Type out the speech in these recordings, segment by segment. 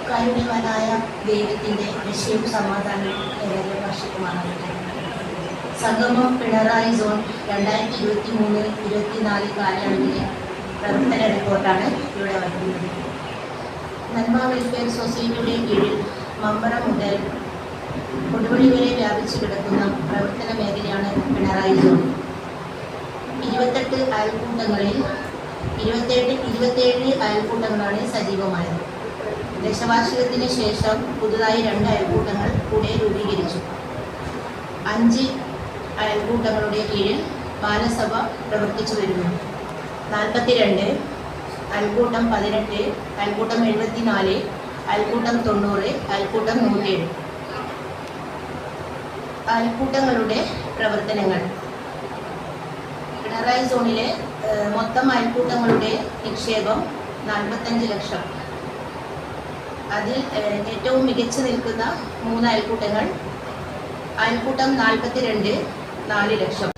കാരുണ്യവാനായ ദൈവത്തിൻ്റെ രക്ഷയും സമാധാനവും ഏറെ വർഷിക്കുമാറാകട്ടെ. സംഗമം പിണറായി സോൺ 2023-24 കാലയളവിലെ പ്രവർത്തന റിപ്പോർട്ടാണ് ഇവിടെ വരുന്നത്. നന്മ വെൽഫെയർ സൊസൈറ്റിയുടെ കീഴിൽ മമ്പറം മുതൽ കൊടുവള്ളി വരെ വ്യാപിച്ചു കിടക്കുന്ന പ്രവർത്തന മേഖലയാണ് പിണറായി സോൺ. 28 അയൽക്കൂട്ടങ്ങളിൽ 27 അയൽക്കൂട്ടങ്ങളാണ് സജീവമായത്. ദശവാർഷികത്തിന് ശേഷം പുതുതായി 2 അയൽക്കൂട്ടങ്ങൾ കൂടെ രൂപീകരിച്ചു. 5 അയൽക്കൂട്ടങ്ങളുടെ കീഴിൽ ബാലസഭ പ്രവർത്തിച്ചു വരുന്നു. 42 അയൽക്കൂട്ടം 18, അയൽക്കൂട്ടം 74, അയൽക്കൂട്ടം 90, അയൽക്കൂട്ടം 107. അയൽക്കൂട്ടങ്ങളുടെ പ്രവർത്തനങ്ങൾ. പിണറായി സോണിലെ മൊത്തം അയൽക്കൂട്ടങ്ങളുടെ നിക്ഷേപം 45 ലക്ഷം. അതിൽ ഏറ്റവും മികച്ചു നിൽക്കുന്ന 3 അയൽക്കൂട്ടങ്ങൾ. അയൽക്കൂട്ടം 42 4 ലക്ഷം.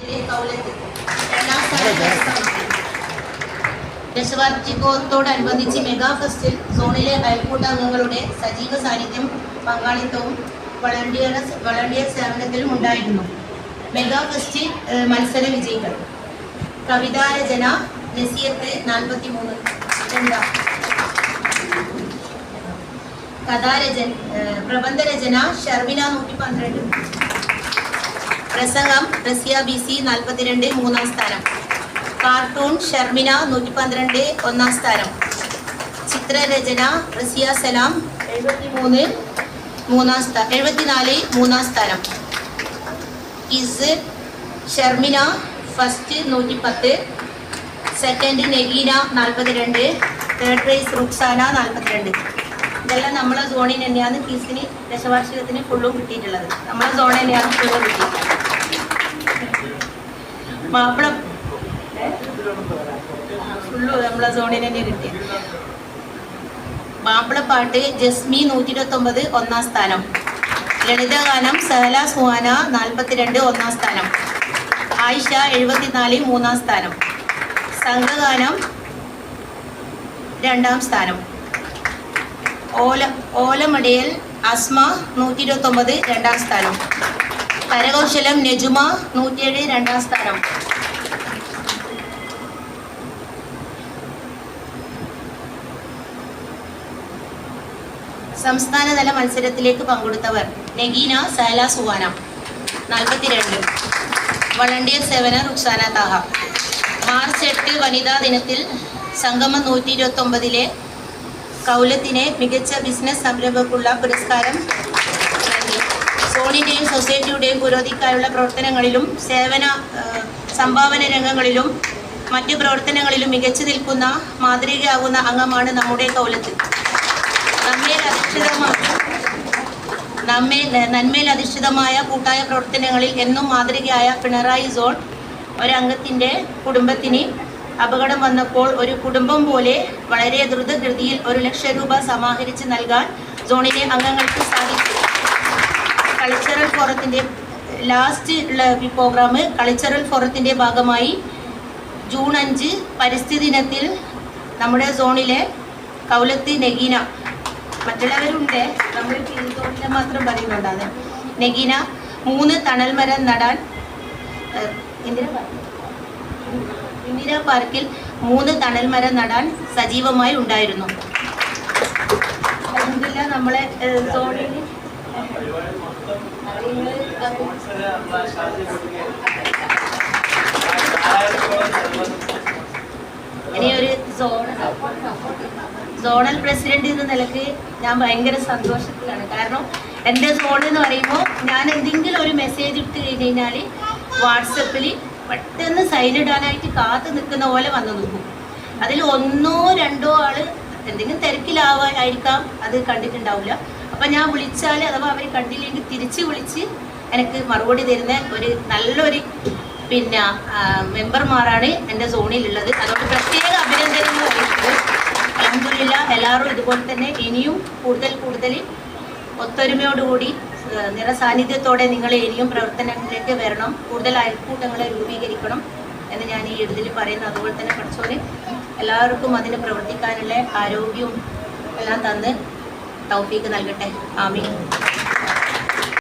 ദശവാർഷികത്തോടനുബന്ധിച്ച് മെഗാ ഫെസ്റ്റിൽ സോണിലെ അയൽക്കൂട്ട അംഗങ്ങളുടെ സജീവ സാന്നിധ്യം പങ്കാളിത്തവും വളണ്ടിയർ സേവനത്തിലും ഉണ്ടായിരുന്നു. മെഗാ ഫെസ്റ്റ് മത്സര വിജയികൾ: കവിതാരചന നസിയത്ത് 43, പ്രബന്ധരചന ഷർമിന 112, പ്രസംഗം റസിയ BC 42 3-ാം സ്ഥാനം, കാർട്ടൂൺ ഷർമിന 112 1-ാം സ്ഥാനം, ചിത്രരചന റസിയ സലാം 74 3-ാം സ്ഥാനം, ഇസ് Sharmina first 110, second Negina 42, third prize Ruksana 42. ഇതെല്ലാം നമ്മളെ സോണിൽ തന്നെയാണ് ഫീസിന് ദശവാർഷികത്തിന് ഫുള്ളും കിട്ടിയിട്ടുള്ളത്. നമ്മളെ സോണിൽ തന്നെയാണ് ഫുള്ളും കിട്ടിയിട്ടുള്ളത്. മാപ്പിള ഫുള്ളു നമ്മളെ സോണിൽ തന്നെ കിട്ടിയത്. മാപ്പിളപ്പാട്ട് ജസ്മി 129 1-ാം സ്ഥാനം, ലളിതഗാനം സഹല സുഹാന 42 1-ാം സ്ഥാനം, ആയിഷ 74 3-ാം സ്ഥാനം, സംഘഗാനം 2-ാം സ്ഥാനം, ഓലമടയൽ അസ്മ 129 2-ാം സ്ഥാനം, കരകൗശലം നെജുമ 107 2-ാം സ്ഥാനം. സംസ്ഥാനതല മത്സരത്തിലേക്ക് പങ്കെടുത്തവർ: നഗീന സഹല സുഹാന 42, വളണ്ടിയർ സേവന റുക്സാന താഹ. മാർച്ച് 8 വനിതാ ദിനത്തിൽ സംഗമം 129-ലെ കൗലത്തിനെ മികച്ച ബിസിനസ് സംരംഭക്കുള്ള പുരസ്കാരം നൽകി. സോണിൻ്റെയും സൊസൈറ്റിയുടെയും പുരോഗതിക്കായുള്ള പ്രവർത്തനങ്ങളിലും സംഭാവന രംഗങ്ങളിലും മറ്റു പ്രവർത്തനങ്ങളിലും മികച്ചു നിൽക്കുന്ന മാതൃകയാകുന്ന അംഗമാണ് നമ്മുടെ കൗലത്ത്. നന്മയിൽ അധിഷ്ഠിതമായ കൂട്ടായ പ്രവർത്തനങ്ങളിൽ എന്നും മാതൃകയായ പിണറായി സോൺ ഒരംഗത്തിൻ്റെ കുടുംബത്തിന് അപകടം വന്നപ്പോൾ ഒരു കുടുംബം പോലെ വളരെ ദ്രുതഗതിയിൽ 1 ലക്ഷം രൂപ സമാഹരിച്ച് നൽകാൻ സോണിലെ അംഗങ്ങൾക്ക് സാധിച്ചു. കൾച്ചറൽ ഫോറത്തിൻ്റെ ലാസ്റ്റ് ഉള്ള പ്രോഗ്രാം കൾച്ചറൽ ഫോറത്തിൻ്റെ ഭാഗമായി ജൂൺ 5 പരിസ്ഥിതി ദിനത്തിൽ നമ്മുടെ സോണിലെ കൗലത്ത് നഗീന, മറ്റുള്ളവരുണ്ട്, നമ്മൾ സോണിലെ മാത്രം പറയുന്നുണ്ടാതെ, നഗീന 3 തണൽമരം നടാൻ ഇന്ദിര പാർക്കിൽ 3 തണൽമരം നടാൻ സജീവമായി ഉണ്ടായിരുന്നു. അൽഹംദുലില്ലാ നമ്മളെ സോണിൽ ഇനി ഒരു സോണൽ പ്രസിഡന്റ് എന്ന നിലയ്ക്ക് ഞാൻ ഭയങ്കര സന്തോഷത്തിലാണ്. കാരണം എൻ്റെ സോൺ എന്ന് പറയുമ്പോൾ ഞാൻ എന്തെങ്കിലും ഒരു മെസ്സേജ് ഇട്ട് കഴിഞ്ഞ് കഴിഞ്ഞാൽ വാട്സപ്പിൽ പെട്ടെന്ന് സൈനിടാനായിട്ട് കാത്തു നിൽക്കുന്ന പോലെ വന്നു നിൽക്കും. അതിൽ 1 2 ആള് എന്തെങ്കിലും തിരക്കിലാവായിരിക്കാം, അത് കണ്ടിട്ടുണ്ടാവില്ല. അപ്പം ഞാൻ വിളിച്ചാൽ അഥവാ അവർ കണ്ടില്ലെങ്കിൽ തിരിച്ച് വിളിച്ച് എനിക്ക് മറുപടി തരുന്ന ഒരു നല്ലൊരു മെമ്പർമാരാണ് എൻ്റെ സോണിലുള്ളത്. അതുകൊണ്ട് പ്രത്യേക അഭിനന്ദനങ്ങൾ അറിയിക്കുന്നത്. അൽഹംദുലില്ലാ എല്ലാവരും ഇതുപോലെ തന്നെ ഇനിയും കൂടുതൽ ഒത്തൊരുമയോടുകൂടി നിറസാന്നിധ്യത്തോടെ നിങ്ങൾ ഇനിയും പ്രവർത്തനത്തിലേക്ക് വരണം, കൂടുതൽ അയൽക്കൂട്ടങ്ങളെ രൂപീകരിക്കണം എന്ന് ഞാൻ ഈ എഴുതിൽ പറയുന്നു. അതുപോലെ തന്നെ പഠിച്ചോന് എല്ലാവർക്കും അതിന് പ്രവർത്തിക്കാനുള്ള ആരോഗ്യവും എല്ലാം തന്ന് തൗഫീക്ക് നൽകട്ടെ. ആമീൻ.